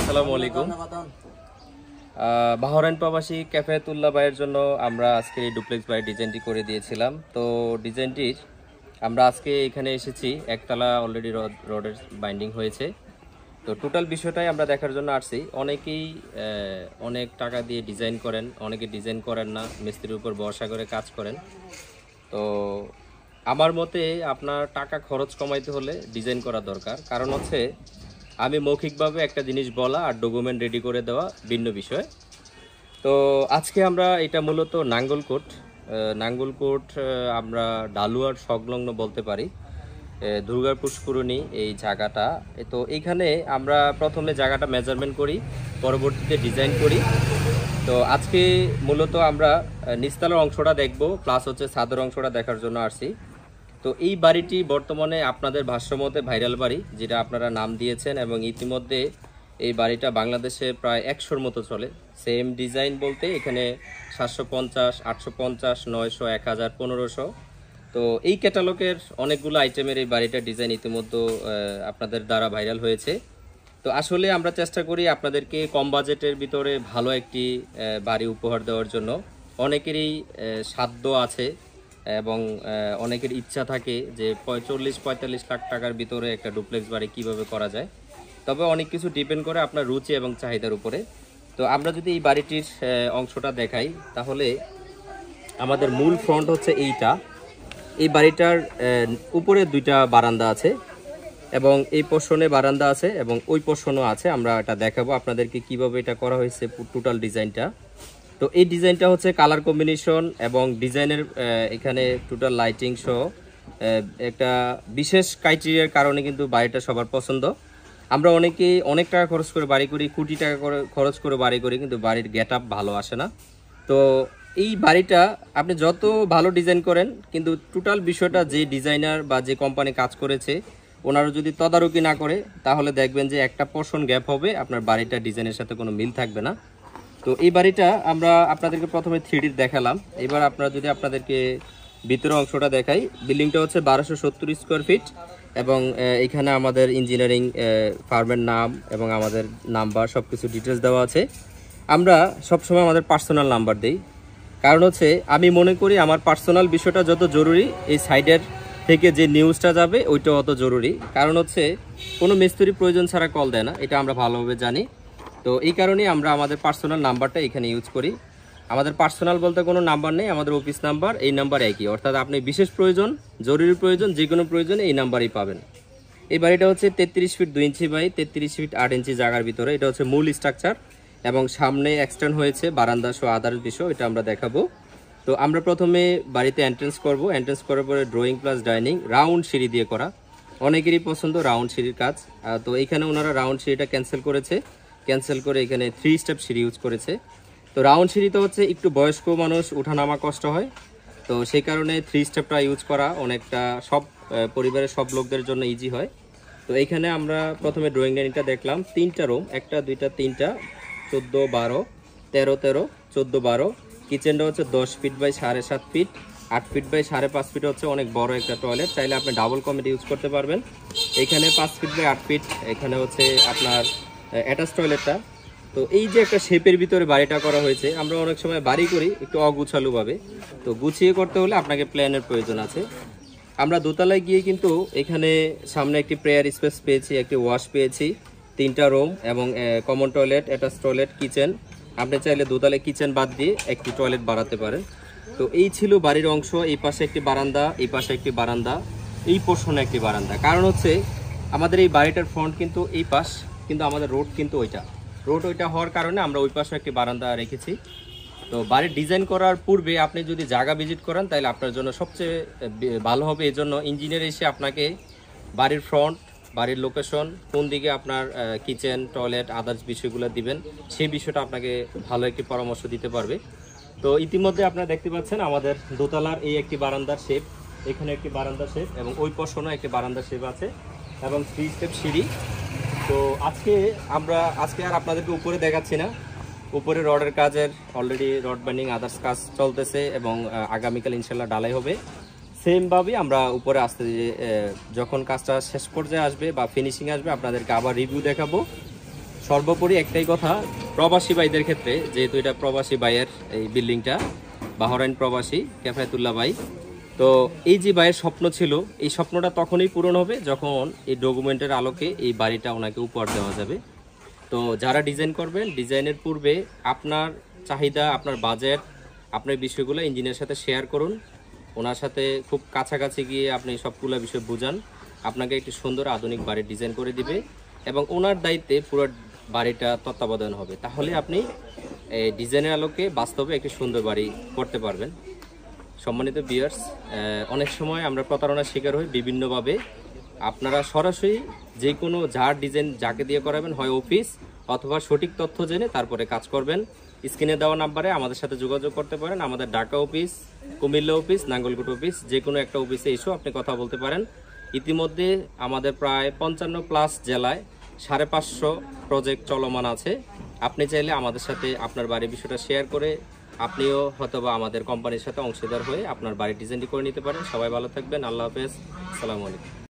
আসসালামু আলাইকুম। বাহরাইন প্রবাসী ক্যাফায়েতুল্লাহ ভাইয়ের জন্য আমরা আজকে এই ডুপ্লেক্স বাড়ির ডিজাইনটি করে দিয়েছিলাম। তো ডিজাইনটির আমরা আজকে এখানে এসেছি, একতলা অলরেডি রডের বাইন্ডিং হয়েছে। তো টোটাল বিষয়টাই আমরা দেখার জন্য আসছি। অনেকেই অনেক টাকা দিয়ে ডিজাইন করেন, অনেকে ডিজাইন করেন না, মিস্ত্রির উপর ভরসা করে কাজ করেন। তো আমার মতে আপনার টাকা খরচ কমাইতে হলে ডিজাইন করা দরকার। কারণ হচ্ছে আমি মৌখিকভাবে একটা জিনিস বলা আর ডকুমেন্ট রেডি করে দেওয়া ভিন্ন বিষয়। তো আজকে আমরা এটা মূলত নাঙ্গলকোট আমরা ডালুয়ার সংলগ্ন বলতে পারি, দুর্গার পুষ্করণী এই জায়গাটা। তো এইখানে আমরা প্রথমে জায়গাটা মেজারমেন্ট করি, পরবর্তীতে ডিজাইন করি। তো আজকে মূলত আমরা নিচতলার অংশটা দেখব, প্লাস হচ্ছে ছাদের অংশটা দেখার জন্য আসছি। তো এই বাড়িটি বর্তমানে আপনাদের ভাষ্যমতে ভাইরাল বাড়ি, যেটা আপনারা নাম দিয়েছেন, এবং ইতিমধ্যে এই বাড়িটা বাংলাদেশে প্রায় 100-র মতো চলে। সেম ডিজাইন বলতে এখানে 750, 850, 900, 1000, 1500। তো এই ক্যাটালগের অনেকগুলো আইটেমের এই বাড়িটার ডিজাইন ইতিমধ্যে আপনাদের দ্বারা ভাইরাল হয়েছে। তো আসলে আমরা চেষ্টা করি আপনাদেরকে কম বাজেটের ভিতরে ভালো একটি বাড়ি উপহার দেওয়ার জন্য। অনেকেরই সাধ্য আছে এবং অনেকের ইচ্ছা থাকে যে 40-45 লাখ টাকার ভিতরে একটা ডুপ্লেক্স বাড়ি কিভাবে করা যায়। তবে অনেক কিছু ডিপেন্ড করে আপনার রুচি এবং চাহিদার উপরে। তো আমরা যদি এই বাড়িটির অংশটা দেখাই, তাহলে আমাদের মূল ফ্রন্ট হচ্ছে এইটা। এই বাড়িটার উপরে 2টা বারান্দা আছে এবং এই পোর্শনে বারান্দা আছে এবং ওই পোর্শনও আছে। আমরা এটা দেখাবো আপনাদেরকে কিভাবে এটা করা হয়েছে টোটাল ডিজাইনটা। তো এই ডিজাইনটা হচ্ছে কালার কম্বিনেশন এবং ডিজাইনের এখানে টোটাল লাইটিং সহ একটা বিশেষ ক্রাইটেরিয়ার কারণে কিন্তু বাড়িটা সবার পছন্দ। আমরা অনেকেই অনেক টাকা খরচ করে বাড়ি করি, কোটি টাকা খরচ করে বাড়ি করি, কিন্তু বাড়ির গেট আপ ভালো আসে না। তো এই বাড়িটা আপনি যত ভালো ডিজাইন করেন, কিন্তু টোটাল বিষয়টা যে ডিজাইনার বা যে কোম্পানি কাজ করেছে ওনারা যদি তদারকি না করে, তাহলে দেখবেন যে একটা পোর্শন গ্যাপ হবে, আপনার বাড়িটা ডিজাইনের সাথে কোনো মিল থাকবে না। তো এই বাড়িটা আমরা আপনাদেরকে প্রথমে 3D দেখালাম। এবার আপনারা যদি আপনাদেরকে ভিতরের অংশটা দেখাই, বিল্ডিংটা হচ্ছে 1270 স্কোয়ার ফিট এবং এখানে আমাদের ইঞ্জিনিয়ারিং ফার্মের নাম এবং আমাদের নাম্বার সব কিছু ডিটেলস দেওয়া আছে। আমরা সবসময় আমাদের পার্সোনাল নাম্বার দিই, কারণ হচ্ছে আমি মনে করি আমার পার্সোনাল বিষয়টা যত জরুরি, এই সাইডের থেকে যে নিউজটা যাবে ওইটাও অত জরুরি। কারণ হচ্ছে কোনো মিস্ত্রি প্রয়োজন ছাড়া কল দেয় না, এটা আমরা ভালোভাবে জানি। তো এই কারণেই আমরা আমাদের পার্সোনাল নাম্বারটা এখানে ইউজ করি। আমাদের পার্সোনাল বলতে কোনো নাম্বার নেই, আমাদের অফিস নাম্বার এই নাম্বার একই। অর্থাৎ আপনি বিশেষ প্রয়োজন, জরুরি প্রয়োজন, যে কোনো প্রয়োজনে এই নাম্বারই পাবেন। এই বাড়িটা হচ্ছে 33 ফিট 2 ইঞ্চি বাই 33 ফিট 8 ইঞ্চি জায়গার ভিতরে। এটা হচ্ছে মূল স্ট্রাকচার এবং সামনে এক্সটেন্ড হয়েছে বারান্দা সহ আদার্স বিষয়, এটা আমরা দেখাবো। তো আমরা প্রথমে বাড়িতে এন্ট্রেন্স করব। এন্ট্রেন্স করার পরে ড্রয়িং প্লাস ডাইনিং, রাউন্ড সিঁড়ি দিয়ে করা। অনেকেরই পছন্দ রাউন্ড সিঁড়ির কাজ। তো এইখানে ওনারা রাউন্ড সিঁড়িটা ক্যান্সেল করেছে, ক্যান্সেল করে এখানে 3 স্টেপ সিঁড়ি ইউজ করেছে। তো রাউন্ড সিঁড়িতে হচ্ছে একটু বয়স্ক মানুষ ওঠানামা কষ্ট হয়, তো সেই কারণে 3 স্টেপটা ইউজ করা অনেকটা সব পরিবারের সব লোকদের জন্য ইজি হয়। তো এইখানে আমরা প্রথমে ড্রয়িং ডাইনিংটা দেখলাম, 3টা রুম, 1টা 2টা 3টা, 14, 12, 13, 13, 14, 12। কিচেনটা হচ্ছে 10 feet by 7.5 feet, 8 feet by 5.5 feet হচ্ছে অনেক বড় একটা টয়লেট, চাইলে আপনি ডাবল কমেট ইউজ করতে পারবেন। এখানে 5 ফিট বাই 8 ফিট, এখানে হচ্ছে আপনার অ্যাটাচ টয়লেটটা। তো এই যে একটা শেপের ভিতরে বাড়িটা করা হয়েছে, আমরা অনেক সময় বাড়ি করি একটু অগুছালুভাবে, তো গুছিয়ে করতে হলে আপনাকে প্ল্যানের প্রয়োজন আছে। আমরা দোতলায় গিয়ে কিন্তু এখানে সামনে একটি প্রেয়ার স্পেস পেয়েছি, একটি ওয়াশ পেয়েছি, 3টা রুম এবং common toilet, attach toilet, kitchen. আপনি চাইলে দোতলায় কিচেন বাদ দিয়ে একটি টয়লেট বাড়াতে পারেন। তো এই ছিল বাড়ির অংশ। এই পাশে একটি বারান্দা, এই পাশে একটি বারান্দা, এই পোর্শনে একটি বারান্দা। কারণ হচ্ছে আমাদের এই বাড়িটার ফ্রন্ট কিন্তু এই পাশ, কিন্তু আমাদের রোড কিন্তু রোড ওইটা হওয়ার কারণে আমরা ওই পাশে একটি বারান্দা রেখেছি। তো বাড়ির ডিজাইন করার পূর্বে আপনি যদি জায়গা ভিজিট করেন, তাহলে আপনার জন্য সবচেয়ে ভালো হবে। এই জন্য ইঞ্জিনিয়ার এসে আপনাকে বাড়ির ফ্রন্ট, বাড়ির লোকেশন, কোন দিকে আপনার কিচেন, টয়লেট, আদার্স বিষয়গুলো দিবেন, সেই বিষয়টা আপনাকে ভালো একটি পরামর্শ দিতে পারবে। তো ইতিমধ্যে আপনারা দেখতে পাচ্ছেন আমাদের দোতলার এই একটি বারান্দার শেপ, এখানে একটি বারান্দার শেপ এবং ওই পোর্শনে একটি বারান্দার শেপ আছে এবং 3 স্টেপ সিঁড়ি। তো আজকে আর আপনাদেরকে উপরে দেখাচ্ছি না, উপরে রডের কাজের অলরেডি রড বাইন্ডিং আদার্স কাজ চলতেছে এবং আগামীকাল ইনশাল্লাহ ঢালাই হবে। সেম ভাবে আমরা উপরে আসতে যখন কাজটা শেষ পর্যায়ে আসবে বা ফিনিশিং আসবে, আপনাদেরকে আবার রিভিউ দেখাবো। সর্বোপরি একটাই কথা, প্রবাসী ভাইদের ক্ষেত্রে, যেহেতু এটা প্রবাসী ভাইয়ের এই বিল্ডিংটা, বাহরাইন প্রবাসী কেফায়েতুল্লাহ ভাই, তো এই যে ভাইয়ের স্বপ্ন ছিল, এই স্বপ্নটা তখনই পূরণ হবে যখন এই ডকুমেন্টের আলোকে এই বাড়িটা ওনাকে উপহার দেওয়া যাবে। তো যারা ডিজাইন করবেন, ডিজাইনের পূর্বে আপনার চাহিদা, আপনার বাজেট, আপনার বিষয়গুলো ইঞ্জিনিয়ারের সাথে শেয়ার করুন। ওনার সাথে খুব কাছাকাছি গিয়ে আপনি সবগুলো বিষয় বুঝান, আপনাকে একটি সুন্দর আধুনিক বাড়ির ডিজাইন করে দিবে এবং ওনার দায়িত্বে পুরো বাড়িটা তত্ত্বাবধান হবে। তাহলে আপনি এই ডিজাইনের আলোকে বাস্তবে একটি সুন্দর বাড়ি করতে পারবেন। সম্মানিত ভিউয়ার্স, অনেক সময় আমরা প্রতারণার শিকার হই বিভিন্নভাবে। আপনারা সরাসরি যে কোনো যার ডিজাইন যাকে দিয়ে করাবেন, হয় অফিস অথবা সঠিক তথ্য জেনে তারপরে কাজ করবেন। স্ক্রিনে দেওয়া নাম্বারে আমাদের সাথে যোগাযোগ করতে পারেন। আমাদের Dhaka office, Comilla office, Nangalkot office, যে কোনো একটা অফিসে এসেও আপনি কথা বলতে পারেন। ইতিমধ্যে আমাদের প্রায় 55+ জেলায় 550 প্রজেক্ট চলমান আছে। আপনি চাইলে আমাদের সাথে আপনার বাড়ির বিষয়টা শেয়ার করে আপনিও হয়তোবা আমাদের কোম্পানির সাথে অংশীদার হয়ে আপনার বাড়ির ডিজাইনটি করে নিতে পারেন। সবাই ভালো থাকবেন। আল্লাহ হাফেজ। আসসালামু আলাইকুম।